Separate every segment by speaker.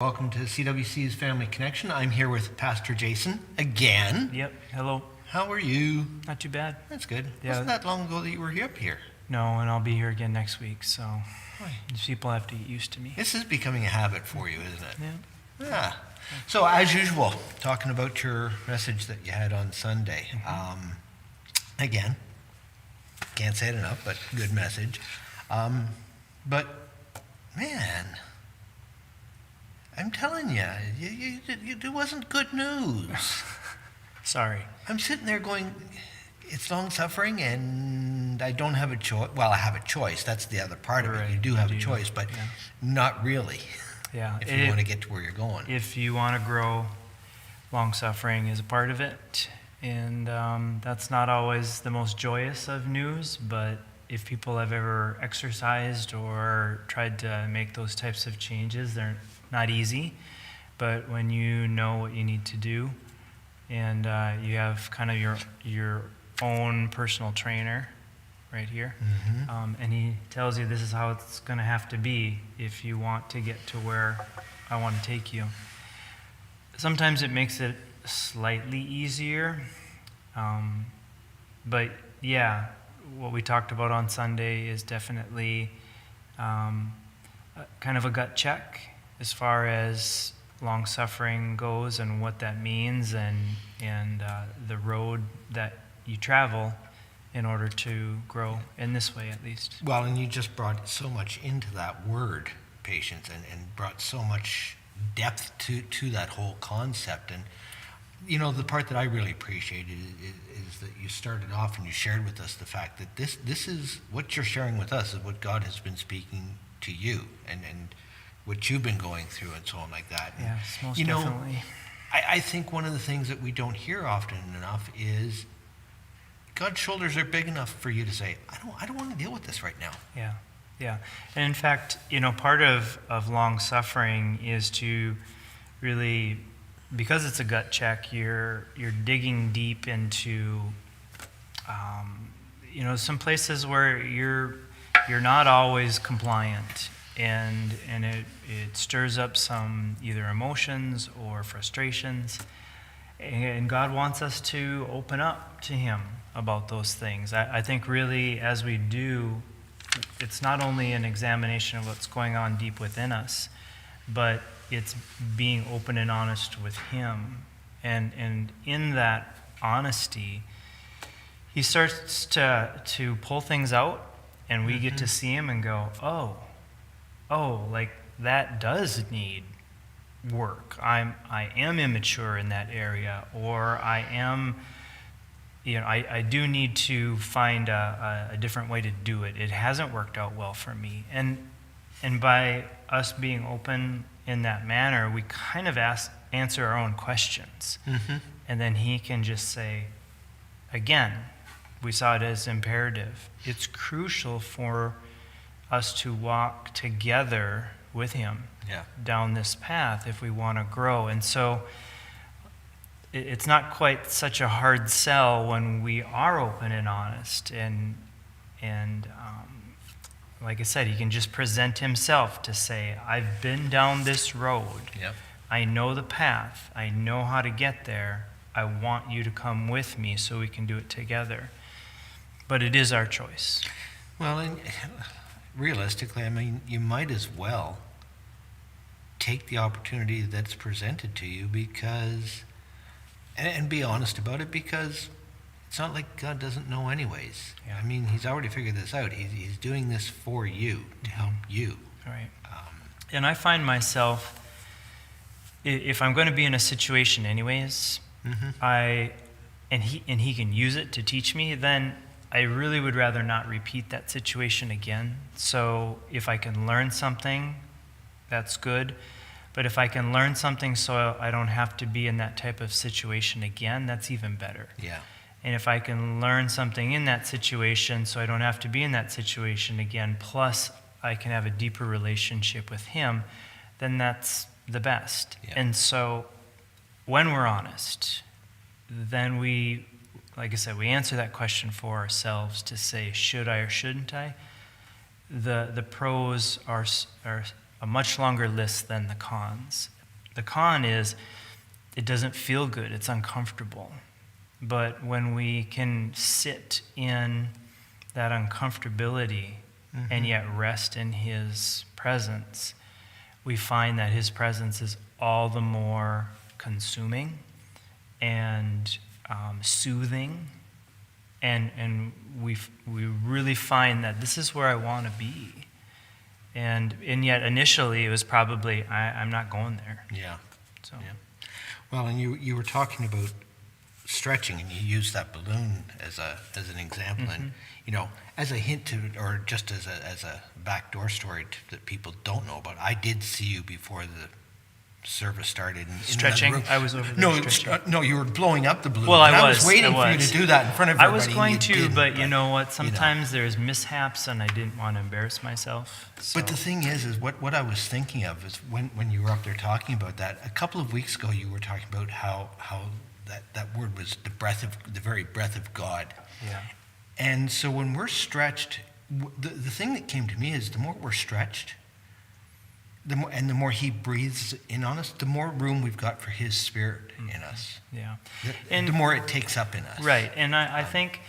Speaker 1: Welcome to CWC's Family Connection. I'm here with Pastor Jason again.
Speaker 2: Yep. Hello.
Speaker 1: How are you?
Speaker 2: Not too bad.
Speaker 1: That's good.
Speaker 2: Yeah.
Speaker 1: Wasn't that long ago that you were up here?
Speaker 2: No, and I'll be here again next week, so
Speaker 1: Boy,
Speaker 2: these people have to get used to me.
Speaker 1: this is becoming a habit for you, isn't it?
Speaker 2: Yeah.
Speaker 1: Yeah. So, as usual, talking about your message that you had on Sunday. Again, can't say it enough, but good message. But, man, I'm telling you, it wasn't good news.
Speaker 2: Sorry.
Speaker 1: I'm sitting there going, it's long suffering and I don't have a choice. Well, I have a choice. That's the other part of it.
Speaker 2: Right,
Speaker 1: You do have a choice, but not really.
Speaker 2: Yeah.
Speaker 1: If you want to get to where you're going.
Speaker 2: If you want to grow, long suffering is a part of it. And that's not always the most joyous of news, but if people have ever exercised or tried to make those types of changes, they're not easy. But when you know what you need to do, and you have kind of your own personal trainer right here, and he tells you this is how it's going to have to be if you want to get to where I want to take you. Sometimes it makes it slightly easier, but yeah, what we talked about on Sunday is definitely kind of a gut check as far as long suffering goes and what that means, and the road that you travel in order to grow in this way, at least.
Speaker 1: Well, and you just brought so much into that word, patience, and brought so much depth to that whole concept. And, you know, the part that I really appreciated is that you started off and you shared with us the fact that this is what you're sharing with us is what God has been speaking to you and what you've been going through and so on like that.
Speaker 2: Yes, most
Speaker 1: definitely.
Speaker 2: definitely.
Speaker 1: I think one of the things that we don't hear often enough is God's shoulders are big enough for you to say, I don't want to deal with this right now.
Speaker 2: Yeah. And in fact, you know, part of long suffering is to really, because it's a gut check, you're digging deep into, you know, some places where you're not always compliant, and it stirs up some either emotions or frustrations, and God wants us to open up to Him about those things. I think really as we do, it's not only an examination of what's going on deep within us, but it's being open and honest with Him. And in that honesty, He starts to pull things out, and we get to see Him and go, oh, like that does need work. I am immature in that area, or I am, you know, I do need to find a different way to do it. It hasn't worked out well for me. And by us being open in that manner, we kind of answer our own questions. And then He can just say, again, we saw it as imperative. It's crucial for us to walk together with Him down this path if we want to grow. And so it's not quite such a hard sell when we are open and honest. And like I said, He can just present Himself to say, I've been down this road. I know the path. I know how to get there. I want you to come with me so we can do it together. But it is our choice.
Speaker 1: Well, and realistically, I mean, you might as well take the opportunity that's presented to you because, and be honest about it, because it's not like God doesn't know anyways. I mean, He's already figured this out. He's doing this for you, to help you.
Speaker 2: Right. And I find myself, if I'm going to be in a situation anyways, and he can use it to teach me, then I really would rather not repeat that situation again. So if I can learn something, that's good. But if I can learn something so I don't have to be in that type of situation again, that's even better. And if I can learn something in that situation so I don't have to be in that situation again, plus I can have a deeper relationship with Him, then that's the best. And so when we're honest, then we, like I said, we answer that question for ourselves to say, should I or shouldn't I? The pros are a much longer list than the cons. The con is it doesn't feel good, it's uncomfortable. But when we can sit in that uncomfortability and yet rest in his presence, we find that his presence is all the more consuming and soothing, and we really find that this is where I want to be. And yet initially it was probably, I'm not going there.
Speaker 1: Yeah.
Speaker 2: So.
Speaker 1: Yeah. Well, and you were talking about stretching, and you used that balloon as an example, and as a hint to, or just as a backdoor story that people don't know about. I did see you before the service started. In
Speaker 2: Stretching?
Speaker 1: room.
Speaker 2: I was over there stretching.
Speaker 1: No, you were blowing up the balloon.
Speaker 2: Well,
Speaker 1: I was waiting for you to do that in front of
Speaker 2: I
Speaker 1: everybody.
Speaker 2: was going
Speaker 1: and you
Speaker 2: to,
Speaker 1: didn't,
Speaker 2: but you know what? Sometimes there's mishaps, and I didn't want to embarrass myself. So.
Speaker 1: But the thing is what I was thinking of is when you were up there talking about that, a couple of weeks ago you were talking about how that word was the very breath of God.
Speaker 2: Yeah.
Speaker 1: And so when we're stretched, the thing that came to me is the more we're stretched, the more he breathes in on us, the more room we've got for his spirit in us.
Speaker 2: Yeah.
Speaker 1: And the more it takes up in us.
Speaker 2: Right. And I think,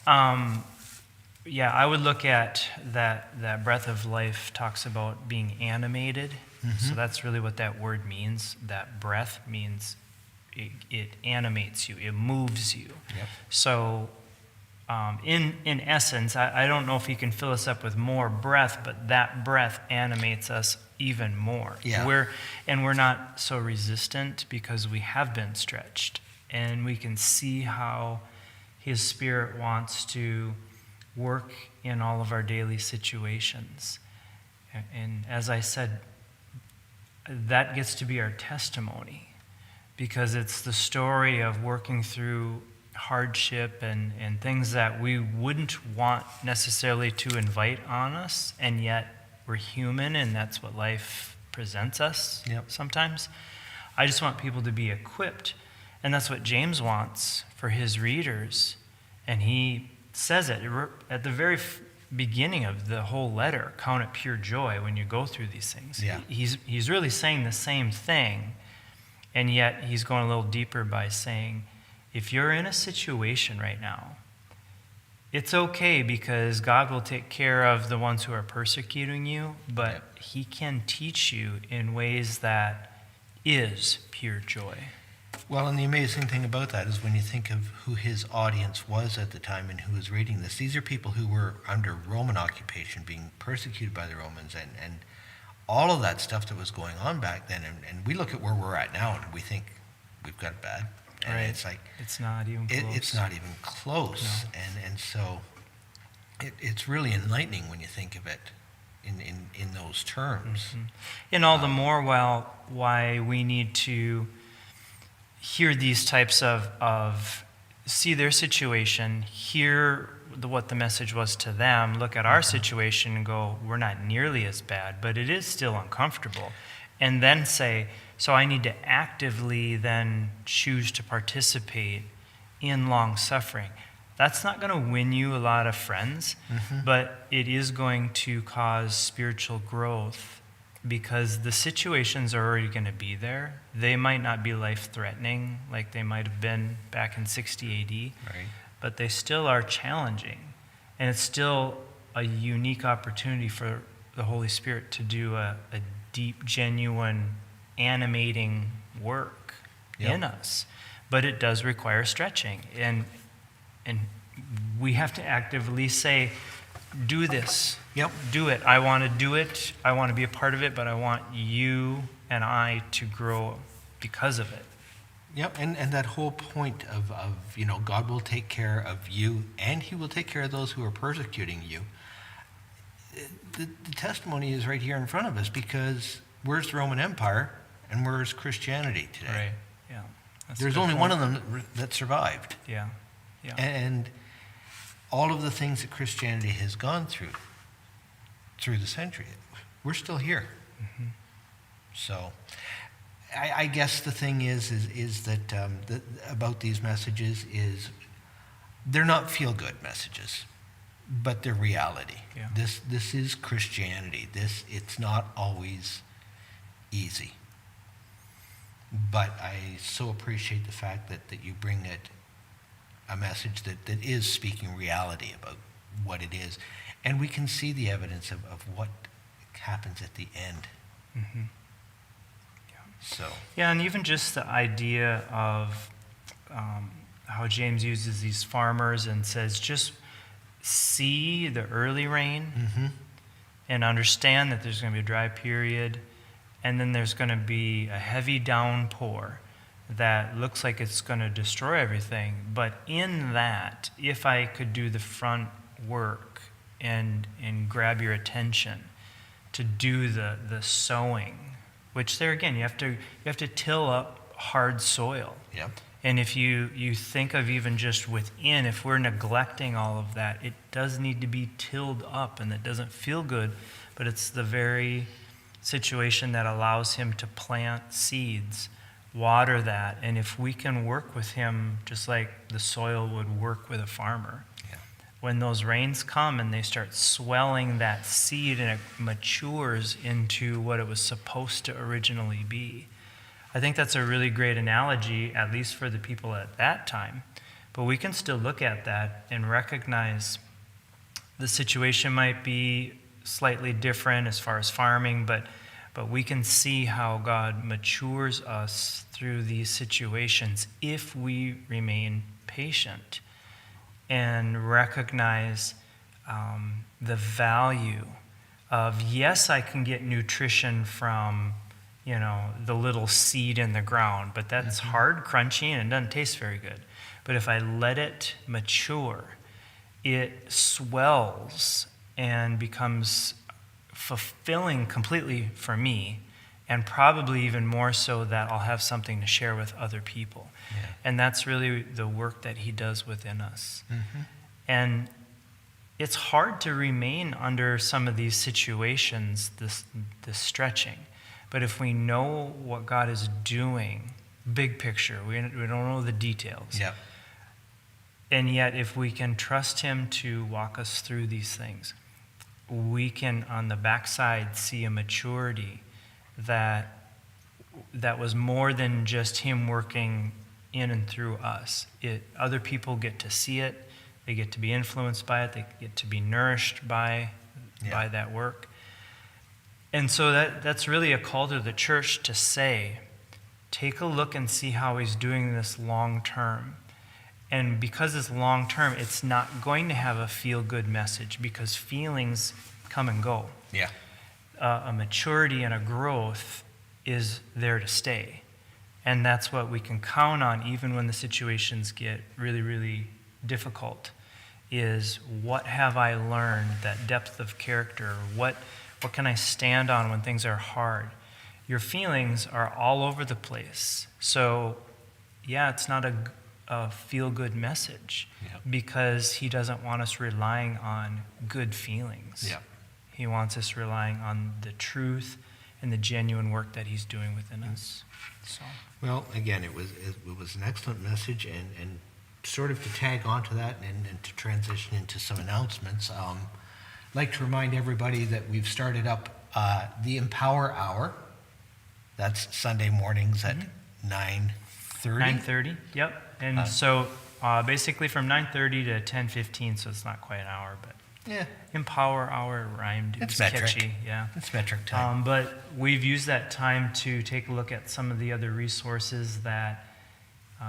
Speaker 2: I would look at that breath of life talks about being animated. Mm-hmm. So that's really what that word means. That breath means it animates you, it moves you. Yep. So in essence, I don't know if he can fill us up with more breath, but that breath animates us even more.
Speaker 1: Yeah.
Speaker 2: We're not so resistant because we have been stretched, and we can see how his spirit wants to work in all of our daily situations. And as I said, that gets to be our testimony, because it's the story of working through hardship and things that we wouldn't want necessarily to invite on us, and yet we're human, and that's what life presents us. Yep. Sometimes. I just want people to be equipped, and that's what James wants for his readers, and he says it at the very beginning of the whole letter. Count it pure joy when you go through these things. Yeah. He's really saying the same thing, and yet he's going a little deeper by saying, if you're in a situation right now, it's okay, because God will take care of the ones who are persecuting you, but he can teach you in ways that is pure joy.
Speaker 1: Well, and the amazing thing about that is when you think of who his audience was at the time and who was reading this, these are people who were under Roman occupation, being persecuted by the Romans, and all of that stuff that was going on back then. And we look at where we're at now and we think we've got it bad. And
Speaker 2: right.
Speaker 1: It's like
Speaker 2: it's not even close.
Speaker 1: It's not even close. No. And so it's really enlightening when you think of it in those terms.
Speaker 2: Mm-hmm. And all the more why we need to hear these types of see their situation, hear what the message was to them, look at our situation and go, we're not nearly as bad, but it is still uncomfortable. And then say, so I need to actively then choose to participate in long suffering. That's not going to win you a lot of friends, but it is going to cause spiritual growth, because the situations are already going to be there. They might not be life-threatening like they might have been back in 60 AD, right. But they still are challenging. And it's still a unique opportunity for the Holy Spirit to do a deep, genuine, animating work in us. But it does require stretching. And we have to actively say, do this.
Speaker 1: Yep.
Speaker 2: Do it. I want to do it. I want to be a part of it, but I want you and I to grow because of it.
Speaker 1: Yep, and that whole point of God will take care of you, and he will take care of those who are persecuting you. The testimony is right here in front of us, because where's the Roman Empire and where's Christianity today?
Speaker 2: Right, yeah.
Speaker 1: There's only one of them that survived.
Speaker 2: Yeah, yeah.
Speaker 1: And all of the things that Christianity has gone through the century, we're still here. Mm-hmm. So I guess the thing is that about these messages is they're not feel-good messages. but they're reality.
Speaker 2: Yeah.
Speaker 1: This is Christianity. It's not always easy. But I so appreciate the fact that you bring a message that is speaking reality about what it is. And we can see the evidence of what happens at the end.
Speaker 2: Mm-hmm.
Speaker 1: So.
Speaker 2: Yeah, and even just the idea of how James uses these farmers and says, just see the early rain
Speaker 1: Mm-hmm.
Speaker 2: and understand that there's going to be a dry period, and then there's going to be a heavy downpour that looks like it's going to destroy everything. But in that, if I could do the front work and grab your attention to do the sowing, which there again, you have to till up hard soil.
Speaker 1: Yep.
Speaker 2: And if you think of even just within, if we're neglecting all of that, it does need to be tilled up, and it doesn't feel good, but it's the very situation that allows him to plant seeds, water that, and if we can work with him just like the soil would work with a farmer, when those rains come and they start swelling that seed and it matures into what it was supposed to originally be. I think that's a really great analogy, at least for the people at that time. But we can still look at that and recognize the situation might be slightly different as far as farming, but we can see how God matures us through these situations if we remain patient and recognize the value of, yes, I can get nutrition from, the little seed in the ground, but that's
Speaker 1: Mm-hmm.
Speaker 2: hard, crunchy, and it doesn't taste very good. But if I let it mature, it swells and becomes fulfilling completely for me, and probably even more so that I'll have something to share with other people.
Speaker 1: Yeah.
Speaker 2: And that's really the work that he does within us.
Speaker 1: Mm-hmm.
Speaker 2: And it's hard to remain under some of these situations, this stretching. But if we know what God is doing, big picture, we don't know the details.
Speaker 1: Yep.
Speaker 2: And yet, if we can trust him to walk us through these things, we can, on the backside, see a maturity that was more than just him working in and through us. Other people get to see it. They get to be influenced by it. They get to be nourished by that work. And so that's really a call to the church to say, take a look and see how he's doing this long term. And because it's long term, it's not going to have a feel-good message, because feelings come and go.
Speaker 1: Yeah.
Speaker 2: A maturity and a growth is there to stay. And that's what we can count on even when the situations get really, really difficult, is what have I learned, that depth of character, what can I stand on when things are hard? Your feelings are all over the place. So, yeah, it's not a feel-good message, because he doesn't want us relying on good feelings.
Speaker 1: Yep.
Speaker 2: He wants us relying on the truth and the genuine work that he's doing within us. So.
Speaker 1: Well, again, it was an excellent message, and sort of to tag onto that and to transition into some announcements, I'd like to remind everybody that we've started up the Empower Hour. That's Sunday mornings at 9:30.
Speaker 2: 9:30, yep. And so basically from 9:30 to 10:15, so it's not quite an hour, but
Speaker 1: Yeah.
Speaker 2: Empower Hour rhymed.
Speaker 1: It's
Speaker 2: It's
Speaker 1: metric.
Speaker 2: catchy, yeah.
Speaker 1: It's metric time.
Speaker 2: But we've used that time to take a look at some of the other resources that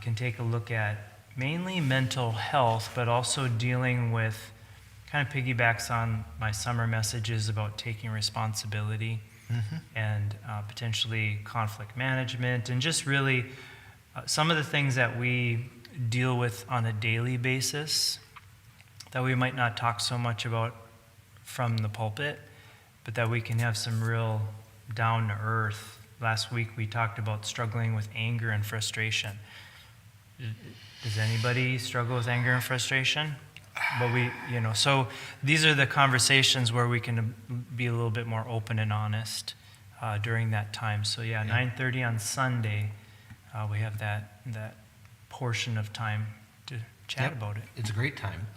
Speaker 2: can take a look at mainly mental health, but also dealing with, kind of piggybacks on my summer messages about taking responsibility and potentially conflict management, and just really some of the things that we deal with on a daily basis that we might not talk so much about from the pulpit, but that we can have some real down to earth. Last week we talked about struggling with anger and frustration. Does anybody struggle with anger and frustration? But so these are the conversations where we can be a little bit more open and honest during that time. So 9:30 on Sunday, we have that portion of time to chat about it.
Speaker 1: It's a great time.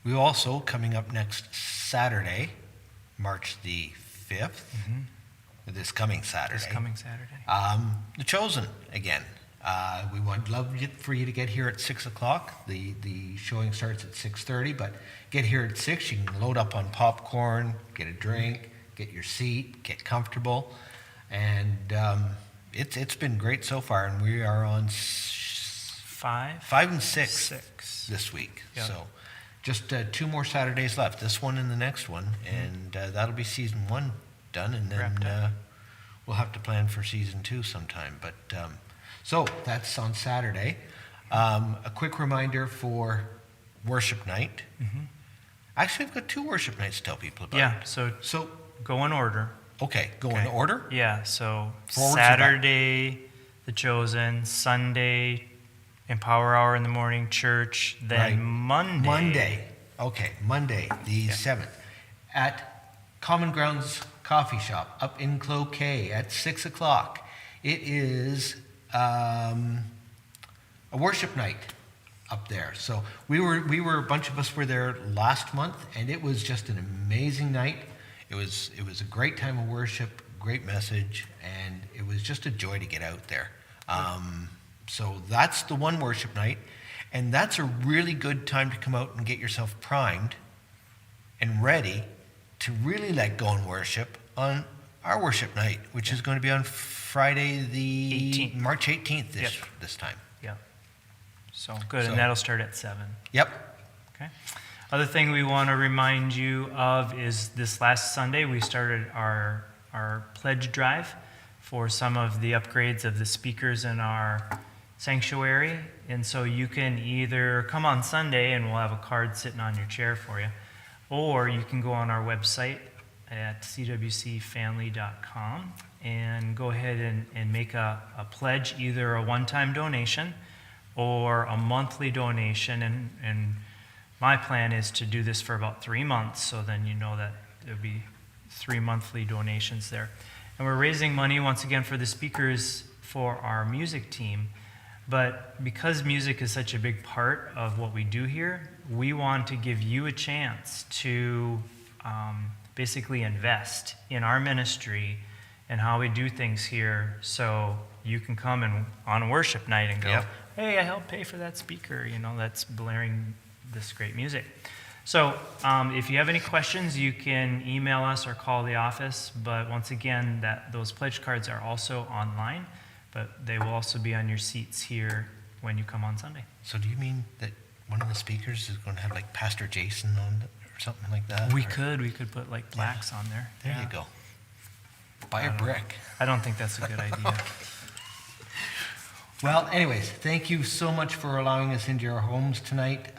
Speaker 1: We also, coming up next Saturday, March the 5th, this coming Saturday.
Speaker 2: This coming Saturday.
Speaker 1: The Chosen again. We would love for you to get here at 6 o'clock. The showing starts at 6:30, but get here at 6. You can load up on popcorn, get a drink, get your seat, get comfortable. And it's been great so far, and we are on 5 and 6 this week.
Speaker 2: Yep.
Speaker 1: So just 2 more Saturdays left, this one and the next one, and that'll be season 1 done, and then we'll have to plan for season 2 sometime. But so that's on Saturday. A quick reminder for worship night. Actually, I've got 2 worship nights to tell people about.
Speaker 2: Yeah, so go in order.
Speaker 1: Okay, go in order?
Speaker 2: Yeah, so
Speaker 1: Forward to
Speaker 2: Saturday, The Chosen, Sunday, Empower Hour in the morning, church, then Monday.
Speaker 1: Monday, the 7th, at Common Grounds Coffee Shop up in Cloquet at 6 o'clock. It is a worship night up there. So we were a bunch of us were there last month, and it was just an amazing night. It was a great time of worship, great message, and it was just a joy to get out there. So that's the one worship night, and that's a really good time to come out and get yourself primed and ready to really let go and worship on our worship night, which is going to be on Friday the
Speaker 2: 18th.
Speaker 1: March 18th this time.
Speaker 2: Yeah. So good, and that'll start at 7.
Speaker 1: Yep.
Speaker 2: Okay. Other thing we want to remind you of is this last Sunday we started our pledge drive for some of the upgrades of the speakers in our sanctuary. And so you can either come on Sunday and we'll have a card sitting on your chair for you, or you can go on our website at CWCFamily.com and go ahead and make a pledge, either a one-time donation or a monthly donation. And my plan is to do this for about 3 months, so then you know that there'll be 3 monthly donations there. And we're raising money once again for the speakers for our music team. But because music is such a big part of what we do here, we want to give you a chance to basically invest in our ministry and how we do things here, so you can come and on a worship night and go, hey, I helped pay for that speaker, that's blaring this great music. So if you have any questions, you can email us or call the office. But once again, those pledge cards are also online, but they will also be on your seats here when you come on Sunday.
Speaker 1: So do you mean that one of the speakers is going to have like Pastor Jason on it or something like that?
Speaker 2: We could put like plaques on there.
Speaker 1: There you go. Buy a brick.
Speaker 2: I don't think that's a good idea.
Speaker 1: Well, anyways, thank you so much for allowing us into your homes tonight.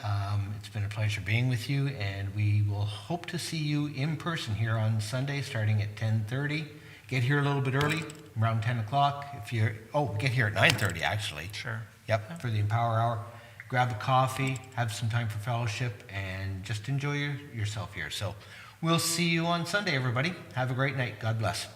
Speaker 1: It's been a pleasure being with you, and we will hope to see you in person here on Sunday starting at 10:30. Get here a little bit early, around 10 o'clock. Get here at 9:30 actually.
Speaker 2: Sure.
Speaker 1: Yep, for the Empower Hour. Grab a coffee, have some time for fellowship, and just enjoy yourself here. So we'll see you on Sunday, everybody. Have a great night. God bless.